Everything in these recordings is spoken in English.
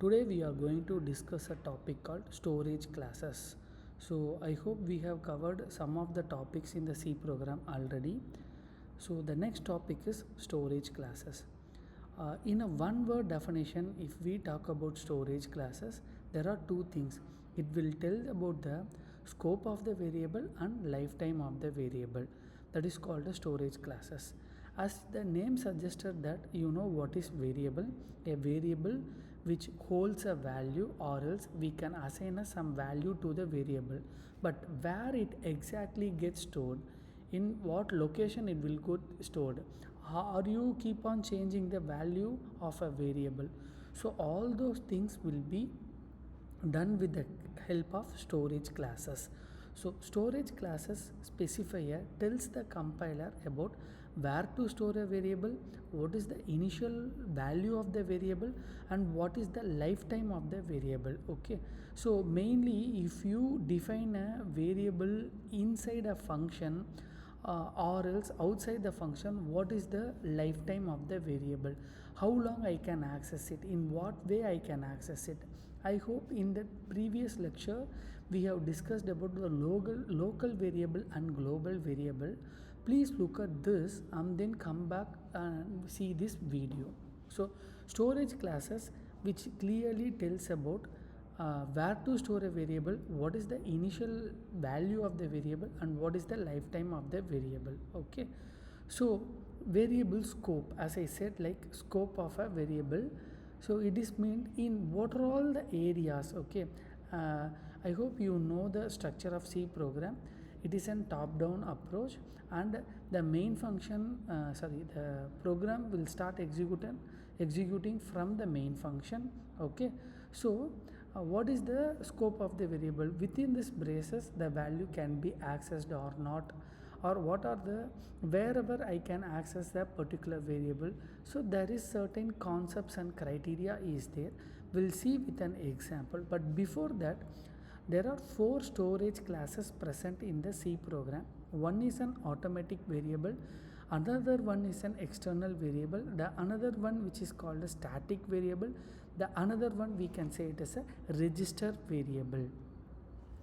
Today we are going to discuss a topic called storage classes. So I hope we have covered some of the topics in the C program already. So the next topic is storage classes. In a one word definition, if we talk about storage classes, there are two things. It will tell about the scope of the variable and lifetime of the variable. That is called the storage classes. As the name suggested that you know what is variable, a variable which holds a value, or else we can assign some value to the variable, but where it exactly gets stored, in what location it will get stored, how you keep on changing the value of a variable. So all those things will be done with the help of storage classes. So storage classes specifier tells the compiler about where to store a variable, what is the initial value of the variable, and what is the lifetime of the variable. Okay, so mainly if you define a variable inside a function, or else outside the function, what is the lifetime of the variable, how long I can access it, in what way I can access it. I hope in the previous lecture we have discussed about the local variable and global variable. Please look at this and then come back and see this video. So storage classes, which clearly tells about where to store a variable, what is the initial value of the variable, and what is the lifetime of the variable. Okay, so variable scope, as I said, like scope of a variable. So it is meant in what are all the areas. Okay, I hope you know the structure of C program. It is a top down approach, and the main function the program will start executing from the main function. Okay, so what is the scope of the variable? Within this braces the value can be accessed or not, or what are the wherever I can access that particular variable. So there is certain concepts and criteria is there. We'll see with an example, but before that, there are 4 storage classes present in the C program. One is an automatic variable, another one is an external variable, the another one which is called a static variable, the another one we can say it is a register variable.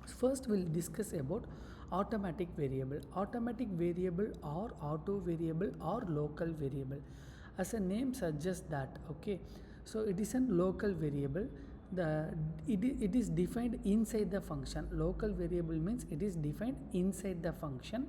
First we'll discuss about automatic variable. Automatic variable or auto variable or local variable, as a name suggests that. Okay, so it is a local variable. It is defined inside the function. Local variable means it is defined inside the function.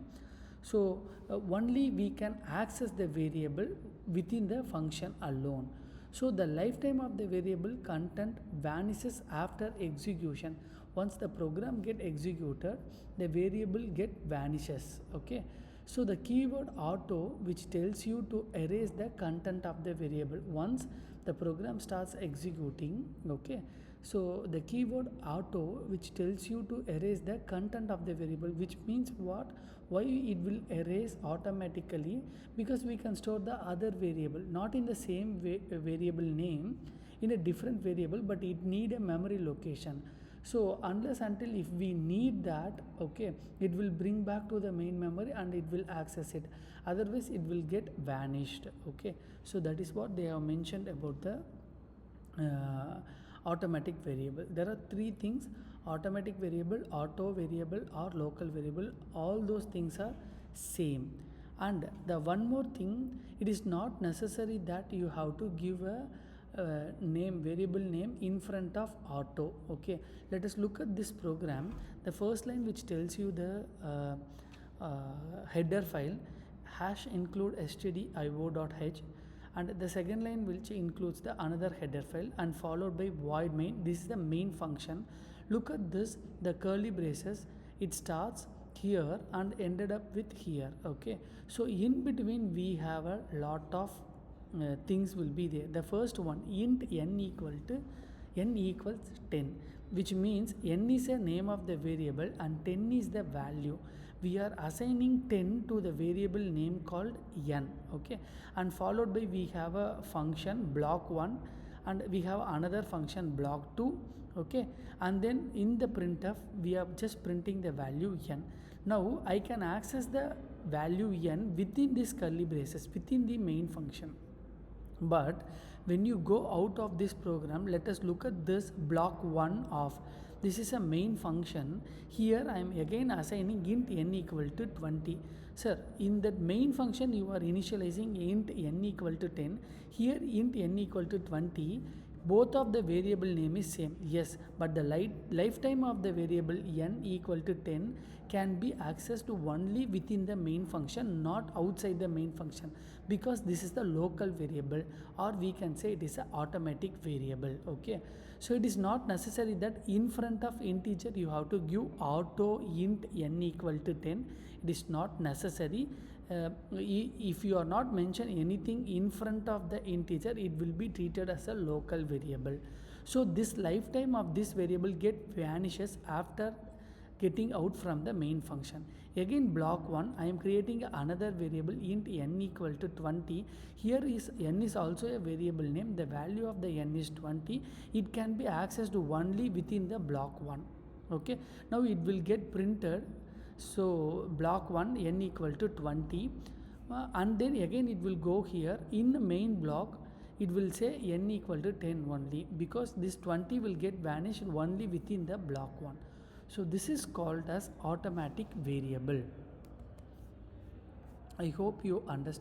So only we can access the variable within the function alone. So the lifetime of the variable content vanishes after execution. Once the program get executed, the variable get vanishes. Okay, so the keyword auto, which tells you to erase the content of the variable once the program starts executing. Okay, so the keyword auto, which tells you to erase the content of the variable, which means what, why it will erase automatically, because we can store the other variable not in the same variable name, in a different variable, but it need a memory location. So unless until if we need that, okay, it will bring back to the main memory and it will access it, otherwise it will get vanished. Okay, so that is what they have mentioned about the automatic variable. There are 3 things: automatic variable, auto variable, or local variable. All those things are same. And the one more thing, it is not necessary that you have to give a variable name in front of auto. Okay, let us look at this program. The first line, which tells you the header file hash include stdio.h, and the second line which includes the another header file, and followed by void main. This is the main function. Look at this, the curly braces, it starts here and ended up with here. Okay, so in between we have a lot of things will be there. The first one, int n equals 10, which means n is a name of the variable and 10 is the value. We are assigning 10 to the variable name called n. Okay, and followed by we have a function block 1, and we have another function block 2. Okay, and then in the printf we are just printing the value n. Now I can access the value n within this curly braces, within the main function. But When you go out of this program, let us look at this block 1 of this is a main function. Here I am again assigning int n equal to 20. Sir, in that main function you are initializing int n equal to 10. Here int n equal to 20. Both of the variable name is same. Yes, but the lifetime of the variable n equal to 10 can be accessed only within the main function, not outside the main function, because this is the local variable, or we can say it is an automatic variable. Okay, so it is not necessary that in front of integer you have to give auto int n equal to 10. It is not necessary. If you are not mention anything in front of the integer, it will be treated as a local variable. So this lifetime of this variable vanishes after getting out from the main function. Again, block 1, I am creating another variable int n equal to 20. Here is n is also a variable name. The value of the n is 20. It can be accessed only within the block 1. Okay, now it will get printed. So block 1 n equal to 20, and then again it will go here in the main block. It will say n equal to 10 only, because this 20 will get vanished only within the block 1. So this is called as automatic variable. I hope you understand.